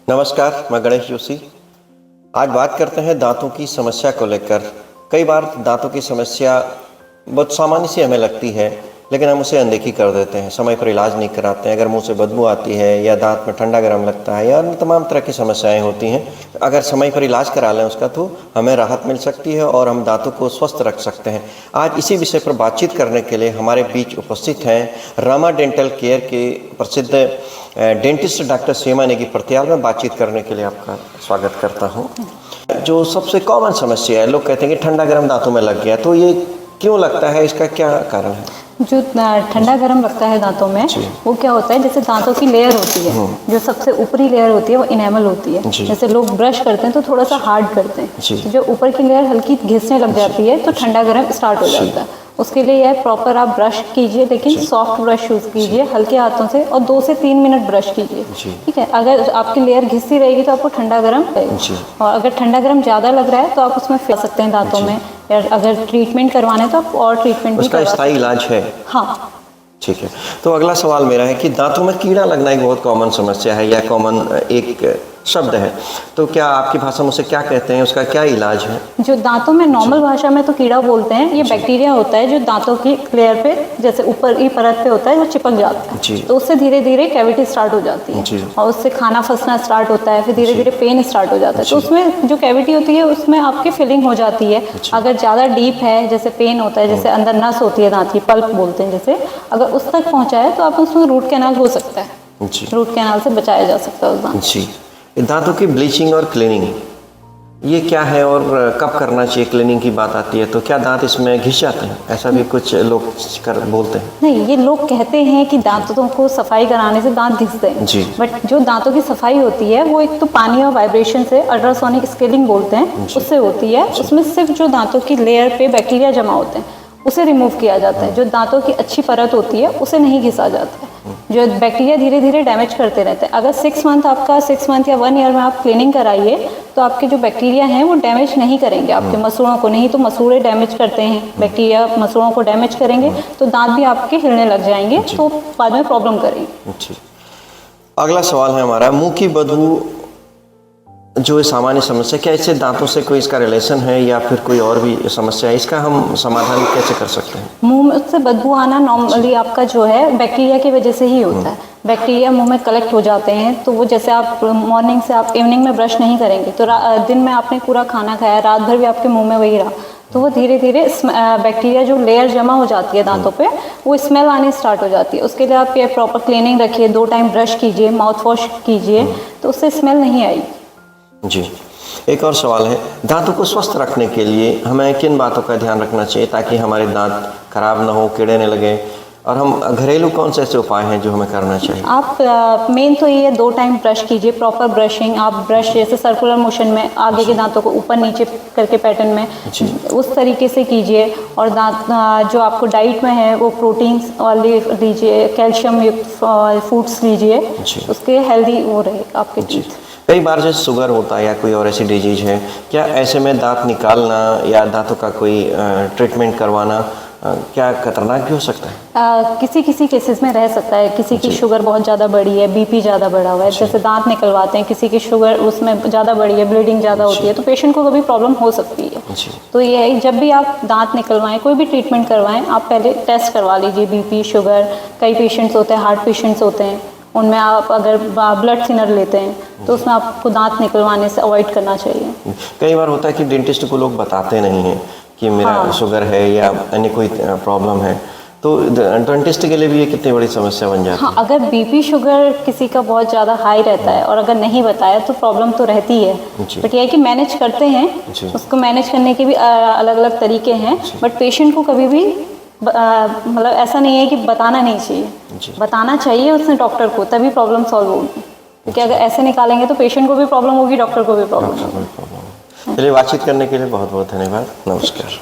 नमस्कार, मैं गणेश जोशी। आज बात करते हैं दांतों की समस्या को लेकर। कई बार दांतों की समस्या बहुत सामान्य सी हमें लगती है, लेकिन हम उसे अनदेखी कर देते हैं, समय पर इलाज नहीं कराते हैं। अगर मुंह से बदबू आती है या दांत में ठंडा गर्म लगता है या अन्य तमाम तरह की समस्याएं होती हैं, अगर समय पर इलाज करा लें उसका तो हमें राहत मिल सकती है और हम दांतों को स्वस्थ रख सकते हैं। आज इसी विषय पर बातचीत करने के लिए हमारे बीच उपस्थित हैं रामा डेंटल केयर के प्रसिद्ध डेंटिस्ट डॉक्टर सीमा नेगी प्रत्याल। में बातचीत करने के लिए आपका स्वागत करता हूँ। जो सबसे कॉमन समस्या है, लोग कहते हैं कि ठंडा गर्म दांतों में लग गया, तो ये क्यों लगता है, इसका क्या कारण है? जो ठंडा गर्म लगता है दांतों में, वो क्या होता है, जैसे दांतों की लेयर होती है, जो सबसे ऊपरी लेयर होती है वो इनेमल होती है। जैसे लोग ब्रश करते हैं तो थोड़ा सा हार्ड करते हैं, तो जो ऊपर की लेयर हल्की घिसने लग जाती है तो ठंडा गर्म स्टार्ट हो जाता है। उसके लिए यह प्रॉपर आप ब्रश कीजिए, लेकिन सॉफ्ट ब्रश यूज़ कीजिए हल्के हाथों से, और 2 से 3 मिनट ब्रश कीजिए, ठीक है। अगर आपकी लेयर घिसती रहेगी तो आपको ठंडा गर्म लगेगा, और अगर ठंडा गर्म ज़्यादा लग रहा है तो आप उसमें फिर सकते हैं दांतों में, या अगर ट्रीटमेंट करवाना है तो आप और ट्रीटमेंट भी उसका स्थायी इलाज है। हाँ, ठीक है। तो अगला सवाल मेरा है कि दांतों में कीड़ा लगना एक बहुत कॉमन समस्या है या कॉमन एक शब्द है, तो क्या आपकी भाषा में उसे क्या कहते हैं, उसका क्या इलाज है? जो दांतों में नॉर्मल भाषा में तो कीड़ा बोलते हैं, ये बैक्टीरिया होता है जो दांतों की लेयर पे, जैसे ऊपर की परत पे होता है, वो चिपक जाता है, तो उससे धीरे धीरे कैविटी स्टार्ट हो जाती है और उससे खाना फंसना स्टार्ट होता है, फिर धीरे धीरे पेन स्टार्ट हो जाता है। तो उसमें जो कैविटी होती है उसमें आपकी फिलिंग हो जाती है। अगर ज़्यादा डीप है, जैसे पेन होता है, जैसे अंदर नस होती है दांत की, पल्प बोलते हैं जैसे, अगर उस तक पहुँचा है तो आप उसमें रूट कैनाल हो सकता है, रूट कैनाल से बचाया जा सकता है उस दांत। जी, दांतों की ब्लीचिंग और क्लीनिंग ये क्या है और कब करना चाहिए? क्लीनिंग की बात आती है तो क्या दांत इसमें घिस जाते हैं? ऐसा भी कुछ लोग बोलते हैं। नहीं, ये लोग कहते हैं कि दांतों को सफाई कराने से दांत घिसते हैं, बट जो दांतों की सफाई होती है वो एक तो पानी और वाइब्रेशन से, अल्ट्रासोनिक स्केलिंग बोलते हैं, उससे होती है। उसमें सिर्फ जो दांतों की लेयर पे बैक्टीरिया जमा होते हैं उसे रिमूव किया जाता है। जो दांतों की अच्छी परत होती है उसे नहीं घिसा जाता है। जो बैक्टीरिया धीरे धीरे डैमेज करते रहते हैं। अगर 6 मंथ या 1 ईयर में आप क्लीनिंग कराइए तो आपके जो बैक्टीरिया हैं वो डैमेज नहीं करेंगे आपके मसूड़ों को। नहीं तो मसूड़े डैमेज करते हैं, बैक्टीरिया मसूड़ों को डैमेज करेंगे तो दांत भी आपके हिलने लग जाएंगे, तो बाद में प्रॉब्लम करेंगे। अगला सवाल है हमारा, मुंह की बदबू जो सामान्य समस्या, क्या इससे दांतों से कोई इसका रिलेशन है या फिर कोई और भी समस्या है? इसका हम समाधान कैसे कर सकते हैं? मुंह में से बदबू आना नॉर्मली आपका जो है बैक्टीरिया की वजह से ही होता है। बैक्टीरिया मुंह में कलेक्ट हो जाते हैं, तो वो जैसे आप मॉर्निंग से आप इवनिंग में ब्रश नहीं करेंगे तो दिन में आपने पूरा खाना खाया, रात भर भी आपके मुंह में वही रहा, तो वो धीरे धीरे बैक्टीरिया जो लेयर जमा हो जाती है दांतों पे, वो स्मेल आनी स्टार्ट हो जाती है। उसके लिए आप ये प्रॉपर क्लीनिंग रखिए, 2 टाइम ब्रश कीजिए, माउथ वॉश कीजिए, तो उससे स्मेल नहीं आएगी। जी, एक और सवाल है, दांतों को स्वस्थ रखने के लिए हमें किन बातों का ध्यान रखना चाहिए ताकि हमारे दांत खराब ना हो, कीड़े न लगे, और हम घरेलू कौन से ऐसे उपाय हैं जो हमें करना चाहिए? आप मेन तो ये 2 टाइम ब्रश कीजिए, प्रॉपर ब्रशिंग। आप ब्रश जैसे सर्कुलर मोशन में आगे के दांतों को ऊपर नीचे करके पैटर्न में उस तरीके से कीजिए। और दांत जो आपको डाइट में है वो प्रोटीन्स वाले लीजिए, कैल्शियम युक्त फूड्स लीजिए, उसके हेल्दी वो रहेगा आपके टीथ। कई बार जैसे शुगर होता है या कोई और ऐसी डिजीज है, क्या ऐसे में दांत निकालना या दांतों का कोई ट्रीटमेंट करवाना क्या खतरनाक भी हो सकता है? किसी किसी केसेस में रह सकता है। किसी की शुगर बहुत ज़्यादा बढ़ी है, बीपी ज़्यादा बढ़ा हुआ है, जैसे दांत निकलवाते हैं, किसी की शुगर उसमें ज़्यादा बढ़ी है, ब्लीडिंग ज़्यादा होती है, तो पेशेंट को कभी प्रॉब्लम हो सकती है। तो ये है, जब भी आप दांत निकलवाएं, कोई भी ट्रीटमेंट करवाएं, आप पहले टेस्ट करवा लीजिए, बीपी, शुगर। कई पेशेंट्स होते हैं, हार्ट पेशेंट्स होते हैं, उनमें आप अगर ब्लड थिनर लेते हैं तो उसमें आपको दांत निकलवाने से अवॉइड करना चाहिए। कई बार होता है कि डेंटिस्ट को लोग बताते नहीं हैं कि मेरा शुगर है या अन्य कोई प्रॉब्लम है, तो डेंटिस्ट के लिए भी ये कितनी बड़ी समस्या बन जाती है? अगर बीपी शुगर किसी का बहुत ज़्यादा हाई रहता है और अगर नहीं बताया तो प्रॉब्लम तो रहती है, बट ये है कि मैनेज करते हैं, उसको मैनेज करने के भी अलग अलग तरीके हैं। बट पेशेंट को कभी भी मतलब ऐसा नहीं है कि बताना नहीं चाहिए, बताना चाहिए उसने डॉक्टर को, तभी प्रॉब्लम सॉल्व होगी। क्योंकि अगर ऐसे निकालेंगे तो पेशेंट को भी प्रॉब्लम होगी, डॉक्टर को भी प्रॉब्लम होगी। चलिए, बातचीत करने के लिए बहुत बहुत धन्यवाद। नमस्कार।